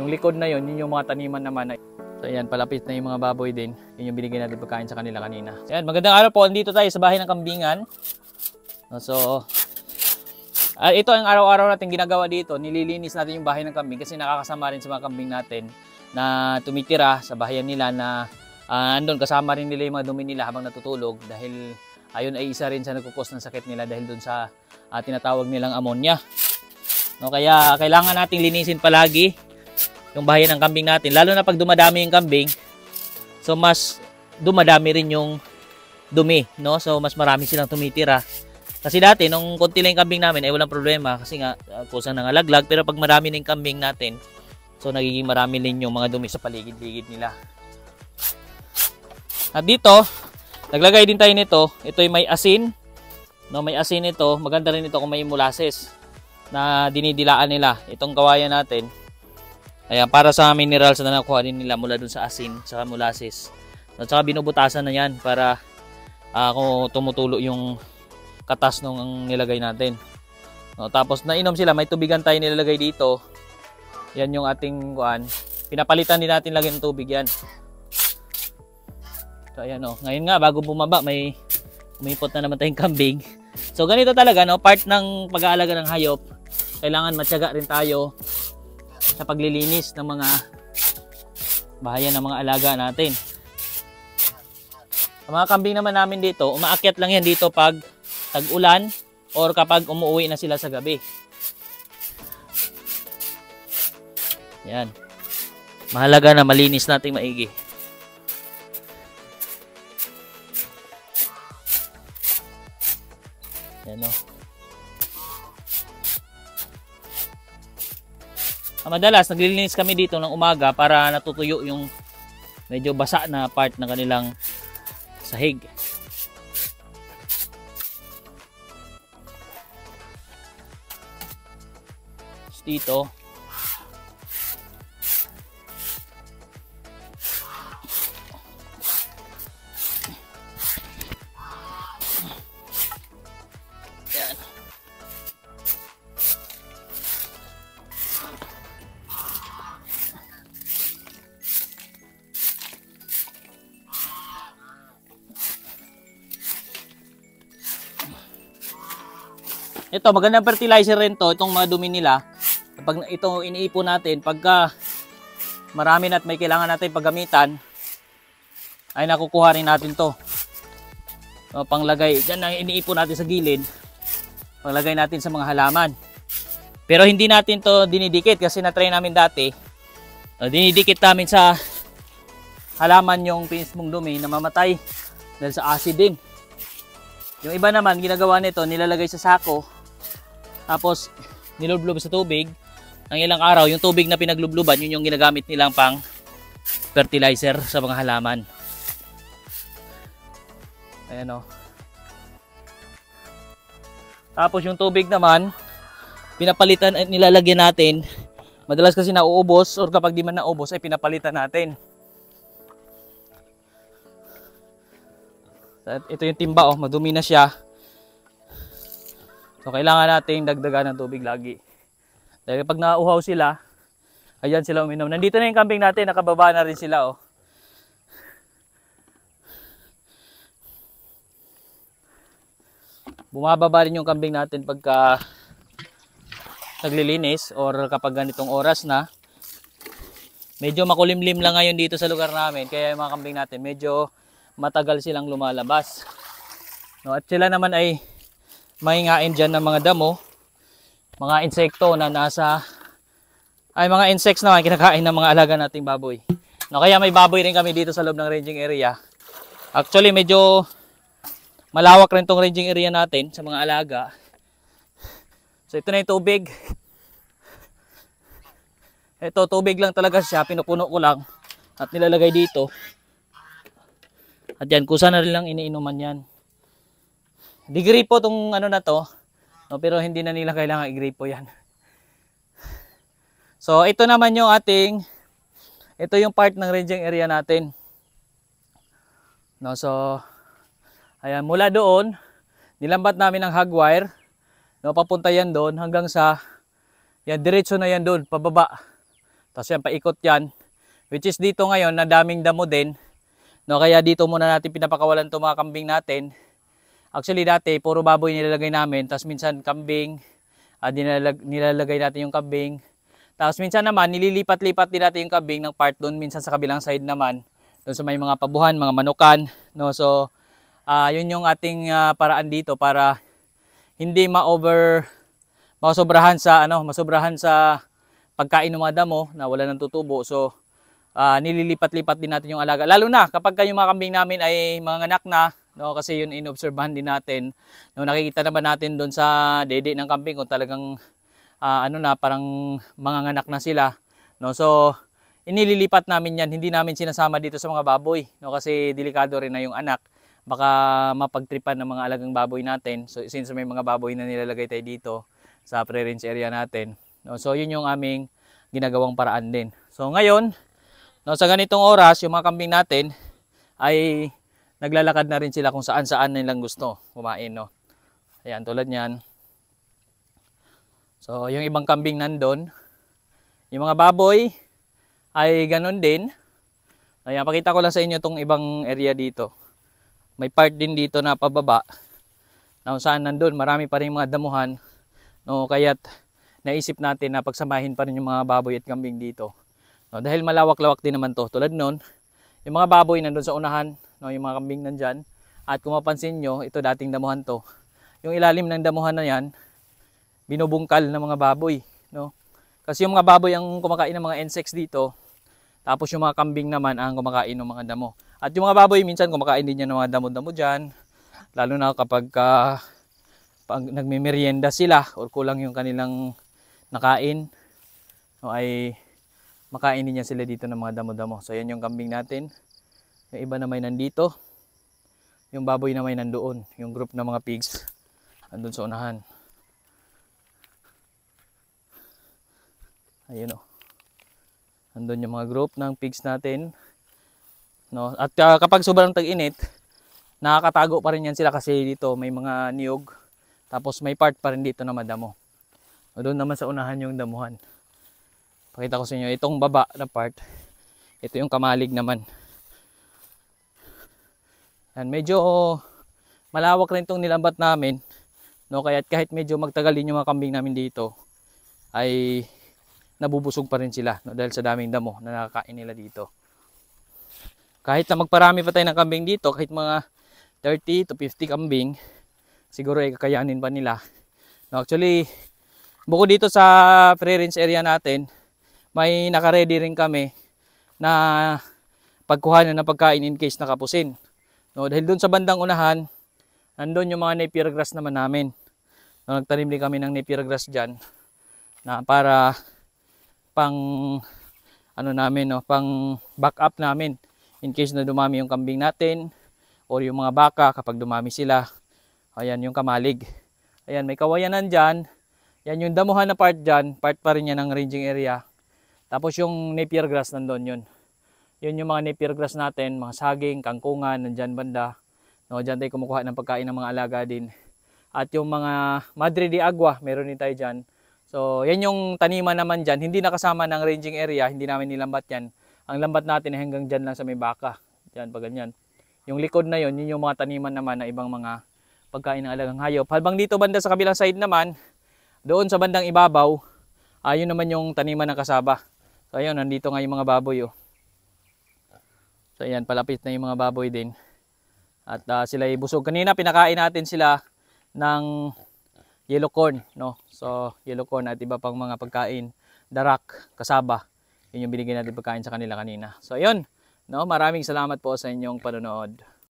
Yung likod na yun yung mga taniman naman. So ayan, palapit na yung mga baboy din. Yun yung binigay natin pagkain sa kanila kanina. So ayan, magandang araw po. Andito tayo sa bahay ng kambingan. So ito ang araw-araw natin ginagawa dito. Nililinis natin yung bahay ng kambing kasi nakakasama rin sa mga kambing natin na tumitira sa bahayan nila na andun kasama rin nila yung mga dumi nila habang natutulog dahil ayun ay isa rin sa nagkukos ng sakit nila dahil dun sa tinatawag nilang ammonia. No, kaya kailangan nating linisin palagi yung bahayan ng kambing natin, lalo na pag dumadami yung kambing. So mas dumadami rin yung dumi, no? So mas marami silang tumitira. Kasi dati nung konti lang yung kambing namin ay walang problema kasi nga kusang nangalaglag, pero pag marami ng kambing natin, so nagiging marami din yung mga dumi sa paligid-ligid nila. At dito, naglagay din tayo nito. Ito ay may asin. No, may asin ito. Maganda rin ito kung may molasses na dinidilaan nila. Itong kawayan natin. Ayan, para sa minerals na nakuha din nila mula dun sa asin, sa molasses. At saka binubutasan na yan para kung tumutulo yung katas nung nilagay natin. No, tapos nainom sila, may tubigan tayo nilalagay dito. Yan yung ating kuan. Pinapalitan din natin lagi ng tubig yan. So ayan o, ngayon nga bago bumaba may umipot na naman tayong kambing. So ganito talaga, no, part ng pag-aalaga ng hayop. Kailangan matyaga rin tayo sa paglilinis ng mga bahayan ng mga alaga natin. Ang mga kambing naman namin dito, umaakyat lang yan dito pag tag-ulan or kapag umuwi na sila sa gabi. Yan. Mahalaga na malinis nating maigi. Yan o. Madalas naglilinis kami dito ng umaga para natutuyo yung medyo basa na part ng kanilang sahig. Dito ito, magandang fertilizer rin to, itong mga dumi nila. Kapag ito iniipon natin, pagka marami na at may kailangan natin paggamitan, ay nakukuha rin natin to. So, panglagay, dyan na iniipon natin sa gilid, panglagay natin sa mga halaman. Pero hindi natin to dinidikit kasi na-try namin dati. Dinidikit namin sa halaman yung mismong dumi na mamatay dahil sa acid din. Yung iba naman, ginagawa nito, nilalagay sa sako, tapos nilublob sa tubig ng ilang araw. Yung tubig na pinaglubluban, yun yung ginagamit nilang pang fertilizer sa mga halaman. Ayan o. Tapos yung tubig naman, pinapalitan at nilalagyan natin. Madalas kasi nauubos or kapag di man naubos ay pinapalitan natin. At ito yung timba, oh, madumi na siya. So kailangan natin dagdagan ng tubig lagi. Dahil pag nauuhaw sila, ayan sila uminom. Nandito na yung kambing natin, nakababa na rin sila, oh. Bumababa rin yung kambing natin pagka naglilinis or kapag ganitong oras na. Medyo makulimlim lang ngayon dito sa lugar namin, kaya yung mga kambing natin medyo matagal silang lumalabas. No, at sila naman ay mahingain dyan ng mga damo, mga insekto na nasa, ay mga insects naman kinakain ng mga alaga nating baboy. No, kaya may baboy rin kami dito sa loob ng ranging area. Actually medyo malawak rin tong ranging area natin sa mga alaga. So ito na yung tubig. Ito tubig lang talaga siya, pinupuno ko lang at nilalagay dito. At yan, kusa na rin lang iniinuman yan. Degree po itong ano na to, no, pero hindi na nila kailangan i-gripo yan. So ito naman yung ating, ito yung part ng ranging area natin. No, so ayan, mula doon nilambat namin ng hog wire, no, papunta yan doon hanggang sa yan, diretso na yan doon pababa Tapos yan, paikot yan. Which is dito ngayon, na daming damo din. No, kaya dito muna natin pinapakawalan itong mga kambing natin. Actually dati, puro baboy nilalagay namin. Tapos minsan kambing, nilalagay natin yung kambing. Tapos minsan naman, nililipat-lipat din natin yung kambing ng part doon. Minsan sa kabilang side naman. Doon sa may mga pabuhan, mga manukan. No? So, yun yung ating paraan dito para hindi masobrahan sa pagkain ng mga damo na wala nang tutubo. So, nililipat-lipat din natin yung alaga. Lalo na kapag yung mga kambing namin ay mga anak na, no, kasi yun inobserbahan din natin. No, nakikita naman natin doon sa dede ng kambing kung talagang parang mga anak na sila. No, so inililipat namin yan. Hindi namin sinasama dito sa mga baboy, no, kasi delikado rin na yung anak. Baka mapagtripan ng mga alagang baboy natin. So since may mga baboy na nilalagay tayo dito sa pre-range area natin. No, so yun yung aming ginagawang paraan din. So ngayon, no, sa ganitong oras, yung mga kambing natin ay naglalakad na rin sila kung saan-saan nilang gusto kumain. No? Ayan, tulad niyan. So, yung ibang kambing nandun. Yung mga baboy ay ganun din. Ayan, pakita ko lang sa inyo itong ibang area dito. May part din dito na pababa. Na kung saan nandun, marami pa rin mga damuhan. No, kaya't naisip natin na pagsamahin pa rin yung mga baboy at kambing dito. No, dahil malawak-lawak din naman to. Tulad nun, yung mga baboy nandun sa unahan, no, yung mga kambing nandyan. At kung mapansin nyo, ito dating damuhan to. Yung ilalim ng damuhan na yan, binubungkal ng mga baboy. No? Kasi yung mga baboy ang kumakain ng mga insects dito. Tapos yung mga kambing naman ang kumakain ng mga damo. At yung mga baboy minsan kumakain din yan ng mga damo-damo dyan. Lalo na kapag pag nagmimerienda sila or kulang yung kanilang nakain, no, ay makainin niya sila dito ng mga damo-damo. So yan yung kambing natin. Yung iba na may nandito. Yung baboy na may nandoon. Yung group ng mga pigs andun sa unahan. Ayun o. Andun yung mga group ng pigs natin. No? At kapag sobrang tag-init, nakakatago pa rin yan sila kasi dito may mga niyog. Tapos may part pa rin dito na madamo. Doon naman sa unahan yung damuhan. Pakita ko sa inyo, itong baba na part, ito yung kamalig naman. Yan, medyo malawak rin itong nilambat namin. No, kaya kahit medyo magtagal din yung mga kambing namin dito, ay nabubusog pa rin sila, no, dahil sa daming damo na nakakain nila dito. Kahit na magparami pa tayo ng kambing dito, kahit mga 30 to 50 kambing, siguro ay kakayanin pa nila. No, actually, bukod dito sa pre-range area natin, may naka-ready rin kami na pagkuhanan ng pagkain in case nakapusin. No, dahil doon sa bandang unahan, nandun yung mga napier grass naman namin. No, nagtanim din kami ng napier grass dyan na para pang pang backup namin in case na dumami yung kambing natin or yung mga baka kapag dumami sila. Ayan yung kamalig. Ayan, may kawayanan dyan. Yan yung damuhan na part dyan, part pa rin yan ng ranging area. Tapos yung napier grass nandun yun. Yun yung mga napier grass natin, mga saging, kangkungan, nandyan banda. No, dyan tayo kumukuha ng pagkain ng mga alaga din. At yung mga madre de agua, meron din tayo dyan. So, yan yung taniman naman dyan. Hindi nakasama ng ranging area, hindi namin nilambat yan. Ang lambat natin ay hanggang dyan lang sa may baka. Dyan, pa ganyan. Yung likod na yun, yun yung mga taniman naman na ibang mga pagkain ng alagang hayop. Habang dito banda sa kabilang side naman, doon sa bandang ibabaw, yun naman yung taniman ng kasaba. So ayun, nandito nga yung mga baboy. Oh. So ayan, palapit na yung mga baboy din. At sila ay busog. Kanina pinakain natin sila ng yellow corn. No? So yellow corn at iba pang mga pagkain. Darak, kasaba. Yun yung binigyan natin pagkain sa kanila kanina. So ayun, no? Maraming salamat po sa inyong panonood.